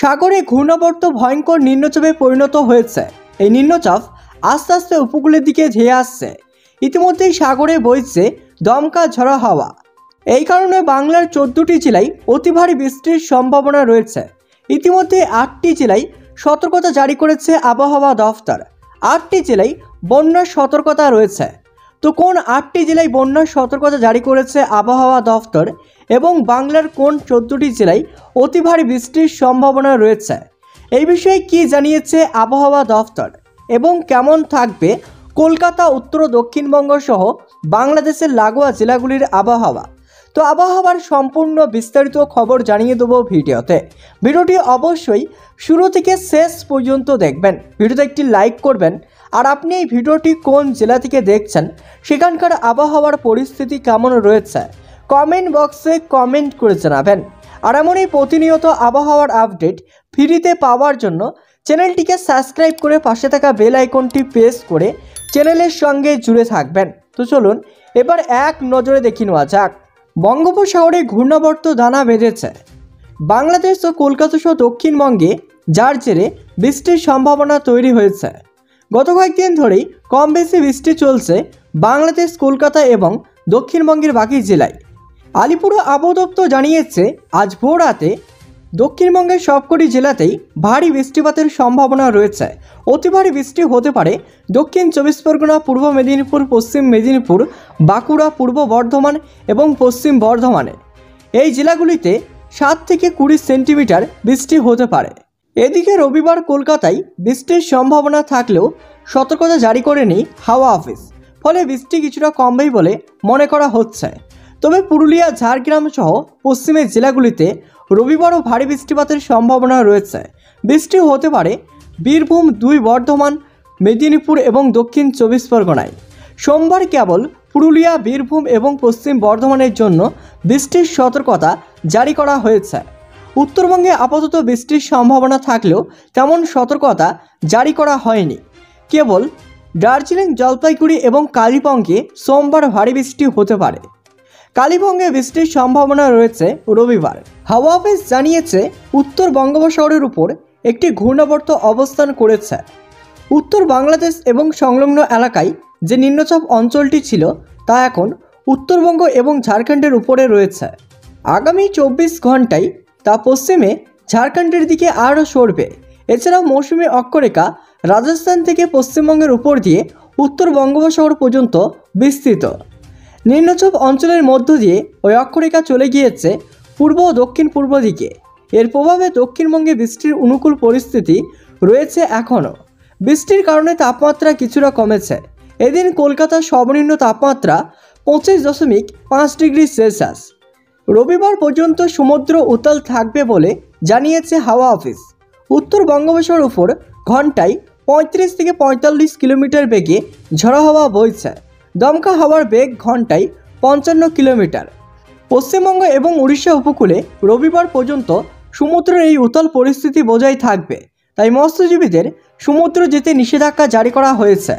সাগরে ঘূর্ণাবর্ত ভয়ঙ্কর নিম্নচাপে পরিণত হয়েছে। এই নিম্নচাপ আস্তে আস্তে উপকূলের দিকে ধেয়ে আসছে। ইতিমধ্যেই সাগরে বইছে দমকা ঝড়ো হাওয়া। এই কারণে বাংলার 14টি জেলায় অতি ভারী বৃষ্টির সম্ভাবনা রয়েছে। ইতিমধ্যে 8টি জেলায় সতর্কতা জারি করেছে আবহাওয়া দফতর। 8টি জেলায় বন্যার সতর্কতা রয়েছে। তো কোন 8টি জেলায় বন্যার সতর্কতা জারি করেছে আবহাওয়া দফতর এবং বাংলার কোন 14টি জেলায় অতি ভারী বৃষ্টির সম্ভাবনা রয়েছে, এই বিষয়ে কি জানিয়েছে আবহাওয়া দফতর এবং কেমন থাকবে কলকাতা, উত্তর ও দক্ষিণবঙ্গ সহ বাংলাদেশের লাগোয়া জেলাগুলির আবহাওয়া। তো আবহাওয়ার সম্পূর্ণ বিস্তারিত খবর জানিয়ে দেবো ভিডিওতে। ভিডিওটি অবশ্যই শুরু থেকে শেষ পর্যন্ত দেখবেন। ভিডিওতে একটি লাইক করবেন। আর আপনি এই ভিডিওটি কোন জেলা থেকে দেখছেন, সেখানকার আবহাওয়ার পরিস্থিতি কেমন রয়েছে, কমেন্ট বক্সে কমেন্ট করে জানাবেন। আর এমনই প্রতিনিয়ত আবহাওয়ার আপডেট ফ্রিতে পাওয়ার জন্য চ্যানেলটিকে সাবস্ক্রাইব করে পাশে থাকা বেল আইকনটি প্রেস করে চ্যানেলের সঙ্গে জুড়ে থাকবেন। তো চলুন এবার এক নজরে দেখে নেওয়া যাক। বঙ্গোপসাগরে ঘূর্ণাবর্ত দানা বেঁধেছে বাংলাদেশ ও কলকাতা সহ দক্ষিণবঙ্গে, যার জেরে বৃষ্টির সম্ভাবনা তৈরি হয়েছে। গত কয়েকদিন ধরেই কম বেশি বৃষ্টি চলছে বাংলাদেশ, কলকাতা এবং দক্ষিণবঙ্গের বাকি জেলায়। আলিপুর আবহাওয়া দপ্তর জানিয়েছে আজ ভোর রাতে দক্ষিণবঙ্গের সবকটি জেলাতেই ভারী বৃষ্টিপাতের সম্ভাবনা রয়েছে। অতি ভারী বৃষ্টি হতে পারে দক্ষিণ 24 পরগনা, পূর্ব মেদিনীপুর, পশ্চিম মেদিনীপুর, বাঁকুড়া, পূর্ব বর্ধমান এবং পশ্চিম বর্ধমানে। এই জেলাগুলিতে 7 থেকে 20 সেন্টিমিটার বৃষ্টি হতে পারে। এদিকে রবিবার কলকাতায় বৃষ্টির সম্ভাবনা থাকলেও সতর্কতা জারি করেনি হাওয়া অফিস, ফলে বৃষ্টি কিছুটা কমবেই বলে মনে করা হচ্ছে। তবে পুরুলিয়া, ঝাড়গ্রাম সহ পশ্চিমের জেলাগুলিতে রবিবারও ভারী বৃষ্টিপাতের সম্ভাবনা রয়েছে। বৃষ্টি হতে পারে বীরভূম, 2 বর্ধমান, মেদিনীপুর এবং দক্ষিণ 24 পরগনায়। সোমবার কেবল পুরুলিয়া, বীরভূম এবং পশ্চিম বর্ধমানের জন্য বৃষ্টির সতর্কতা জারি করা হয়েছে। উত্তরবঙ্গে আপাতত বৃষ্টির সম্ভাবনা থাকলেও তেমন সতর্কতা জারি করা হয়নি। কেবল দার্জিলিং, জলপাইগুড়ি এবং কালিম্পংয়ে সোমবার ভারী বৃষ্টি হতে পারে। কালিম্পংয়ে বৃষ্টির সম্ভাবনা রয়েছে রবিবার। হাওয়া অফিস জানিয়েছে উত্তর বঙ্গোপসাগরের উপর একটি ঘূর্ণাবর্ত অবস্থান করেছে। উত্তর বাংলাদেশ এবং সংলগ্ন এলাকায় যে নিম্নচাপ অঞ্চলটি ছিল তা এখন উত্তরবঙ্গ এবং ঝাড়খণ্ডের উপরে রয়েছে। আগামী 24 ঘন্টায় তা পশ্চিমে ঝাড়খণ্ডের দিকে আরও সরবে। এছাড়াও মৌসুমী অক্ষরেখা রাজস্থান থেকে পশ্চিমবঙ্গের উপর দিয়ে উত্তর বঙ্গোপসাগর পর্যন্ত বিস্তৃত। নিম্নচাপ অঞ্চলের মধ্য দিয়ে ওই অক্ষরেখা চলে গিয়েছে পূর্ব ও দক্ষিণ পূর্ব দিকে। এর প্রভাবে দক্ষিণবঙ্গে বৃষ্টির অনুকূল পরিস্থিতি রয়েছে এখনও। বৃষ্টির কারণে তাপমাত্রা কিছুটা কমেছে। এদিন কলকাতার সর্বনিম্ন তাপমাত্রা 25.5 ডিগ্রি সেলসিয়াস। রবিবার পর্যন্ত সমুদ্র উত্তাল থাকবে বলে জানিয়েছে হাওয়া অফিস। উত্তর বঙ্গোপসাগরের উপর ঘন্টায় 35 থেকে 45 কিলোমিটার বেগে ঝড়ো হাওয়া বইছে। দমকা হাওয়ার বেগ ঘন্টায় 55 কিলোমিটার। পশ্চিমবঙ্গ এবং উড়িষ্যা উপকূলে রবিবার পর্যন্ত সমুদ্রের এই উত্তাল পরিস্থিতি বজায় থাকবে। তাই মৎস্যজীবীদের সমুদ্র যেতে নিষেধাজ্ঞা জারি করা হয়েছে।